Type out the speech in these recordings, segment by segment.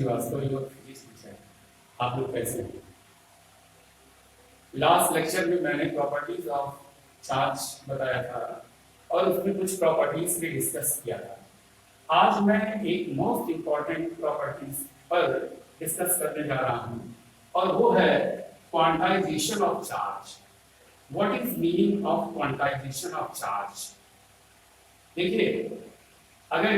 Srivastava, your physics teacher. आप लोग कैसे हैं? लास्ट लेक्चर में मैंने प्रॉपर्टीज ऑफ चार्ज बताया था और उसमें कुछ प्रॉपर्टीज भी डिस्कस किया था। आज मैं एक मोस्ट इंपॉर्टेंट प्रॉपर्टीज पर डिस्कस करने जा रहा हूं और वो है quantization of charge. What is meaning of quantization of charge? देखिए, अगर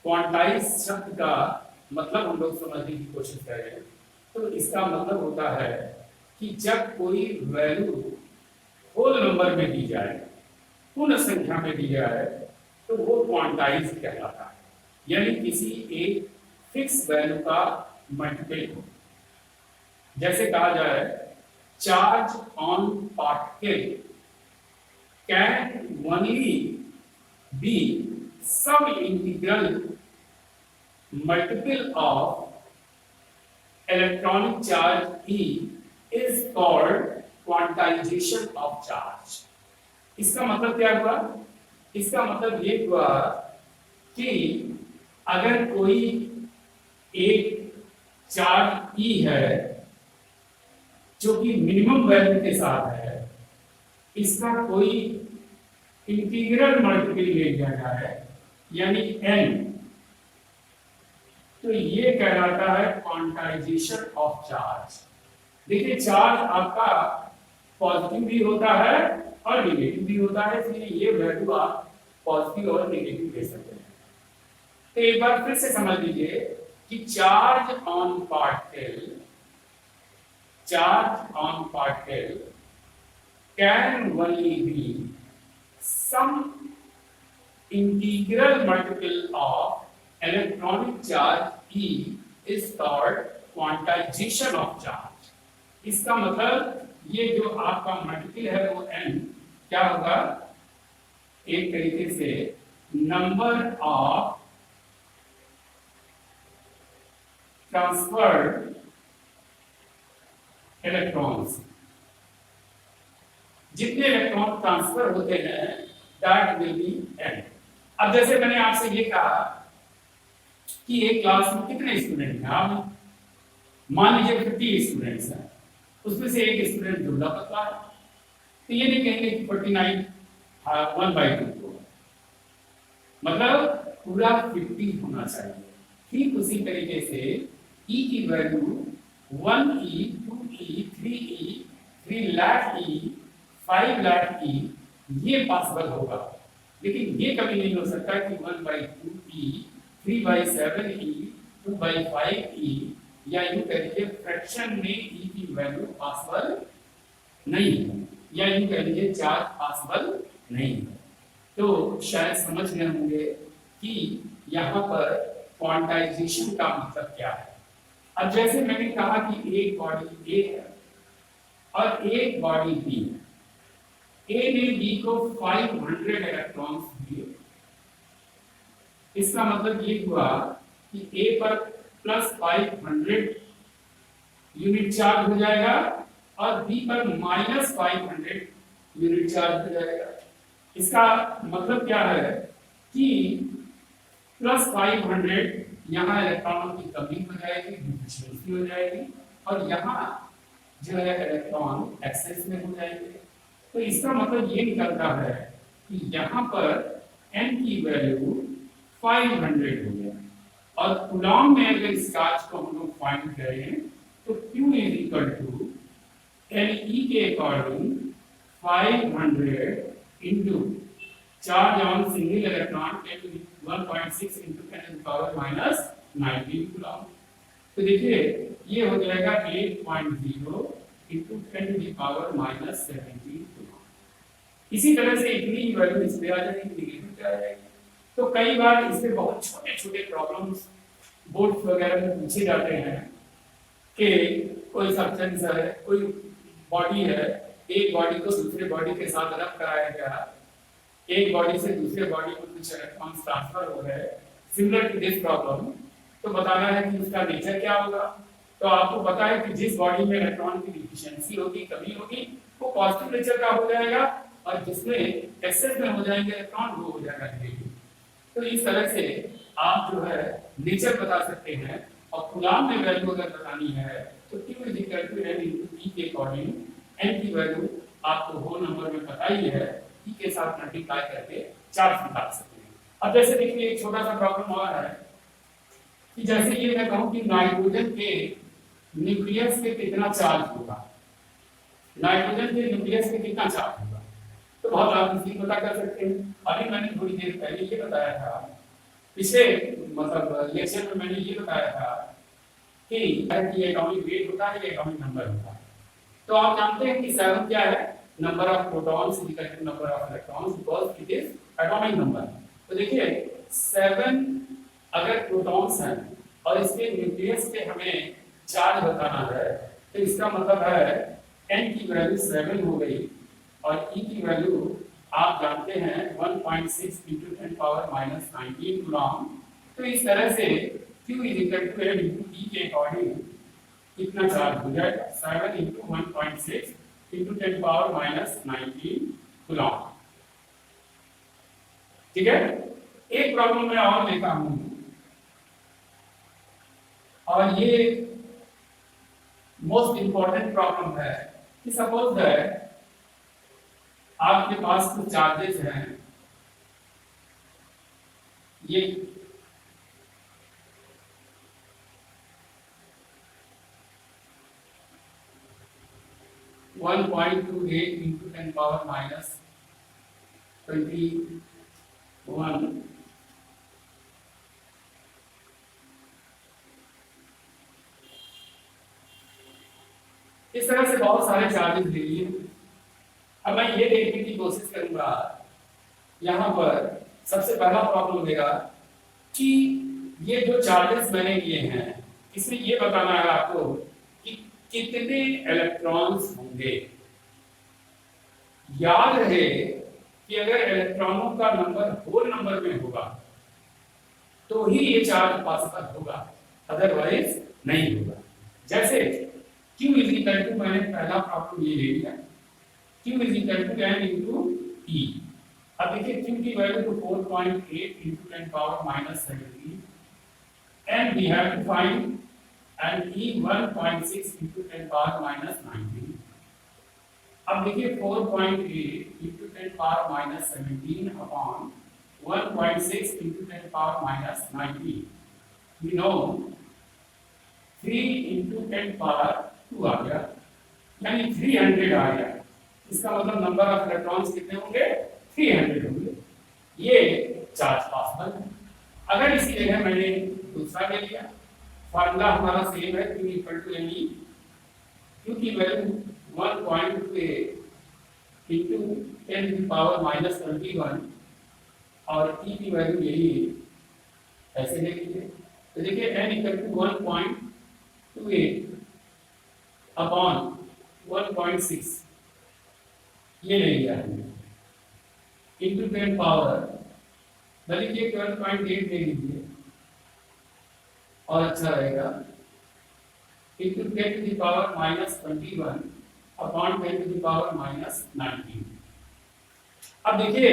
क्वांटाइज शब्द का मतलब हम लोग समझने की कोशिश करें तो इसका मतलब होता है कि जब कोई वैल्यू होल नंबर में दी जाए, पूर्ण संख्या में दी जाए, तो वो क्वांटाइज कहलाता है, यानी किसी एक फिक्स वैल्यू का मल्टीपल हो। जैसे कहा जाए, charge on particle can only be some integral multiple of electronic charge E is called quantization of charge। इसका मतलब क्या हुआ? इसका मतलब ये हुआ कि अगर कोई एक चार्ज E है जो कि मिनिमम वैल्यू के साथ है, इसका कोई इंटीग्रल मल्टीपल ले लिया जाए यानी n, तो ये कहलाता है क्वांटाइजेशन ऑफ चार्ज। देखिए, चार्ज आपका पॉजिटिव भी होता है और नेगेटिव भी होता है, इसलिए ये वैल्यू आप पॉजिटिव और नेगेटिव ले सकते हैं। तो एक बार फिर से समझ लीजिए कि charge on particle can only be some integral multiple of electronic charge E is called quantization of charge। इसका मतलब ये जो आपका मल्टीपल है वो n क्या होगा? एक तरीके से नंबर ऑफ ट्रांसफर्ड इलेक्ट्रॉन्स, जितने इलेक्ट्रॉन ट्रांसफर होते हैं दैट विल बी n। अब जैसे मैंने आपसे ये कहा कि एक क्लास में कितने स्टूडेंट हैं, आप मान लीजिए 50 स्टूडेंट्स हैं, उसमें से एक स्टूडेंट दुबला पतला है, तो ये नहीं कहेंगे कि 49 1/2 होगा, मतलब पूरा 50 होना चाहिए। ठीक उसी तरीके से E की value 1e 2e 3e 3 lakh E 5 lakh E ये पॉसिबल होगा, लेकिन ये कभी नहीं हो सकता कि 1/2e 3/7e 2/5e या यूं कहिए फ्रैक्शन में E की वैल्यू पॉसिबल नहीं है, या यूं कहिए चार्ज पॉसिबल नहीं है। तो शायद समझ गए होंगे कि यहाँ पर क्वांटाइजेशन का मतलब क्या है। अब जैसे मैंने कहा कि एक बॉडी A है और एक बॉडी B है, A ने B को 500 इलेक्ट्रॉन्स दिए, इसका मतलब ये हुआ कि A पर प्लस 500 यूनिट चार्ज हो जाएगा और B पर माइनस 500 यूनिट चार्ज हो जाएगा। इसका मतलब क्या है कि प्लस 500 यहाँ इलेक्ट्रॉनों की कमी हो जाएगी, डिफिशियंसी हो जाएगी, और यहाँ जो है इलेक्ट्रॉन एक्सेस में हो जाएंगे। तो इसका मतलब ये निकलता है कि यहाँ पर n की वैल्यू 500 हो गया, और कूलॉम में अगर इस चार्ज को हम लोग फाइंड करें तो Q is equal to Le के according 500 into charge on single electron 1.6 into 10⁻⁻19 coulomb. तो देखिए ये हो जाएगा 8.0 इंटू 10⁻⁻17 कूलॉम। इसी तरह से इतनी वैल्यू इस पे आ जाएगी, नेगेटिव पे आ जाएगी। तो कई बार इससे बहुत छोटे छोटे प्रॉब्लम्स बोर्ड वगैरह में पूछे जाते हैं कि कोई सब्सटेंस है, कोई बॉडी है, एक बॉडी को दूसरे बॉडी के साथ रब कराया गया, एक बॉडी से दूसरे बॉडी में कुछ इलेक्ट्रॉन्स ट्रांसफर हो गए, सिमिलर टू दिस प्रॉब्लम, तो बताना है कि उसका नेचर क्या होगा। तो आपको पता है कि जिस बॉडी में इलेक्ट्रॉन की डिफिशियंसी होगी, कमी होगी, वो पॉजिटिव नेचर का हो जाएगा, और जिसमें एक्सेस में हो जाएंगे इलेक्ट्रॉन वो हो जाएगा नेगेटिव। तो इस तरह से आप जो है नेचर बता सकते हैं और कूलाम में वैल्यू अगर बतानी है तो Q is equal to N into E के अकॉर्डिंग N की वैल्यू आपको होल नंबर में पता ही है, E के साथ मल्टीप्लाई करके चार्ज निकाल सकते हैं। अब जैसे देखिए एक छोटा सा प्रॉब्लम और है कि जैसे ये मैं कहूं कि नाइट्रोजन के न्यूक्लियस पे कितना चार्ज होगा, नाइट्रोजन के न्यूक्लियस पे कितना चार्ज होगा, तो बहुत आप इसी पता कर सकते हैं। अभी मैंने थोड़ी देर पहले ये बताया था, पिछले मतलब लेक्चर में मैंने ये बताया था कि एटॉमिक वेट होता है, एटॉमिक नंबर होता है। तो आप जानते हैं कि 7 क्या है, number of protons is equal to number of electrons because it is atomic number. तो देखिए 7 अगर प्रोटॉन्स हैं और इसके न्यूक्लियस पे हमें चार्ज बताना है तो इसका मतलब है n की वैल्यू 7 हो गई और E की वैल्यू आप जानते हैं 1.6 into 10 power minus 19 कूलम। तो इस तरह से Q is equal to N into E के अकॉर्डिंग कितना चार्ज हो जाएगा, 7 into 1.6 into 10 power minus 19 coulomb. ठीक है, एक प्रॉब्लम मैं और लेता हूं और ये मोस्ट इंपॉर्टेंट प्रॉब्लम है कि सपोज दैट आपके पास कुछ चार्जेस हैं, ये one point two eight into 10 power minus 21 इस तरह से बहुत सारे चार्जेस ले लिए। अब मैं ये देखने की कोशिश करूंगा, यहाँ पर सबसे पहला प्रॉब्लम होगा कि ये जो चार्जेस मैंने लिए हैं इसमें ये बताना है आपको कि कितने इलेक्ट्रॉन्स होंगे। याद रहे कि अगर इलेक्ट्रॉनों का नंबर होल नंबर में होगा तो ही ये चार्ज पॉसिबल होगा, अदरवाइज नहीं होगा। जैसे Q इज इक्वल टू, मैंने पहला प्रॉब्लम ये ले लिया, Q is equal to N into E। अब देखिए Q की वैल्यू तो 4.8 into 10 power minus 17 and we have to find and E 1.6 into 10 power minus 19। अब देखिए 4.8 into 10 power minus 17 upon 1.6 into 10 power minus 19, we know 3 into 10 power 2 आ गया, यानी 300 आ गया। इसका मतलब नंबर ऑफ इलेक्ट्रॉन्स कितने होंगे, 300 होंगे। ये चार्ज पॉसिबल है। अगर इसी जगह मैंने दूसरा ले लिया, फार्मूला हमारा सेम है, Q equal to NE, Q की वैल्यू 1.8 इंटू 10 की पावर माइनस 21 और E की वैल्यू यही ऐसे ले लीजिए। तो देखिए N इक्वल टू 1.28 अपॉन 1.6 ये ले लिया हमने इंटू 10 पावर, लीजिए 12.8 ले लीजिए और अच्छा रहेगा, into 10 to the power minus 21 upon 10 to the power minus 19। अब देखिए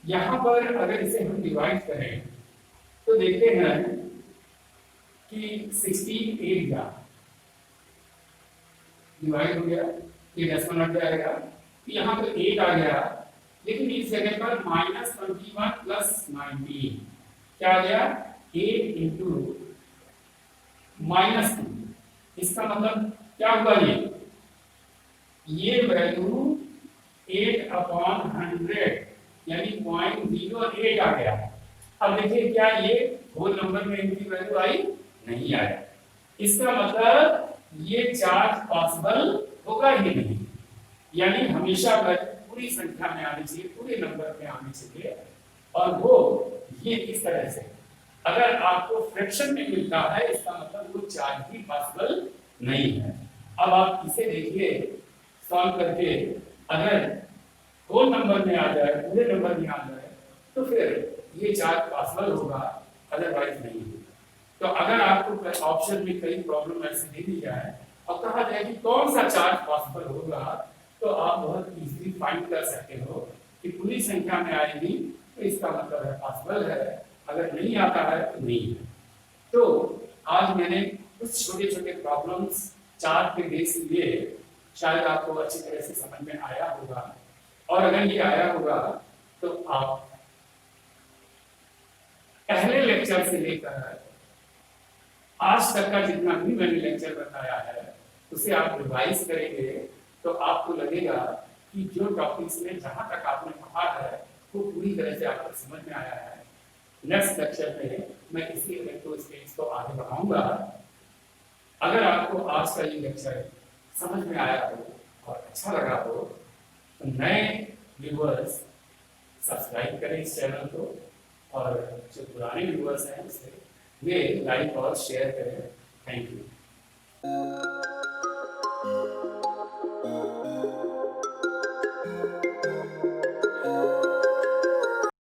यहाँ पर अगर इसे हम डिवाइड करें तो देखते हैं कि 16 एरिया डिवाइड हो गया, ये डेसिमल हट जाएगा, यहाँ तो 8 आ गया, लेकिन इस जगह पर माइनस 21 प्लस 19 क्या आ गया, 8 इंटू माइनस 2। इसका मतलब क्या हुआ, ये वैल्यू 8 अपॉन 100 यानी 0.08 आ गया। अब देखिए क्या ये होल नंबर में इनकी वैल्यू आई, नहीं आया। इसका मतलब ये चार्ज पॉसिबल होगा ही नहीं, यानी हमेशा पूरी संख्या में आनी चाहिए, पूरे नंबर में आनी चाहिए, और वो ये इस तरह से अगर आपको फ्रैक्शन में मिलता है इसका मतलब वो चार्ज ही पॉसिबल नहीं है। अब आप इसे देखिए सॉल्व करके, अगर होल नंबर में आ जाए, पूरे नंबर में आ जाए तो फिर ये चार्ज पॉसिबल होगा, अदरवाइज नहीं होगा। तो अगर आपको ऑप्शन में कई प्रॉब्लम ऐसे दे दी जाए और कहा जाए कि कौन सा चार्ज पॉसिबल होगा, तो आप बहुत इजीली फाइंड कर सकते हो कि पूरी संख्या में आएगी तो इसका मतलब है पॉसिबल है, अगर नहीं आता है तो नहीं है। तो आज मैंने कुछ छोटे छोटे प्रॉब्लम्स चार्ट पे बेस लिए, शायद आपको अच्छी तरह से समझ में आया होगा। और अगर ये आया होगा तो आप पहले लेक्चर से लेकर आज तक का जितना भी मैंने लेक्चर बताया है उसे आप रिवाइज करेंगे तो आपको लगेगा कि जो टॉपिक्स में जहां तक आपने पढ़ा है वो पूरी तरह से आपको समझ में आया है। नेक्स्ट लेक्चर में मैं इसी इलेक्ट्रोस्टैटिक्स को आगे बढ़ाऊंगा। अगर आपको आज का ये लेक्चर समझ में आया हो और अच्छा लगा हो तो नए व्यूअर्स सब्सक्राइब करें इस चैनल को, और जो पुराने व्यूअर्स हैं उसे वे लाइक और शेयर करें। Thank you.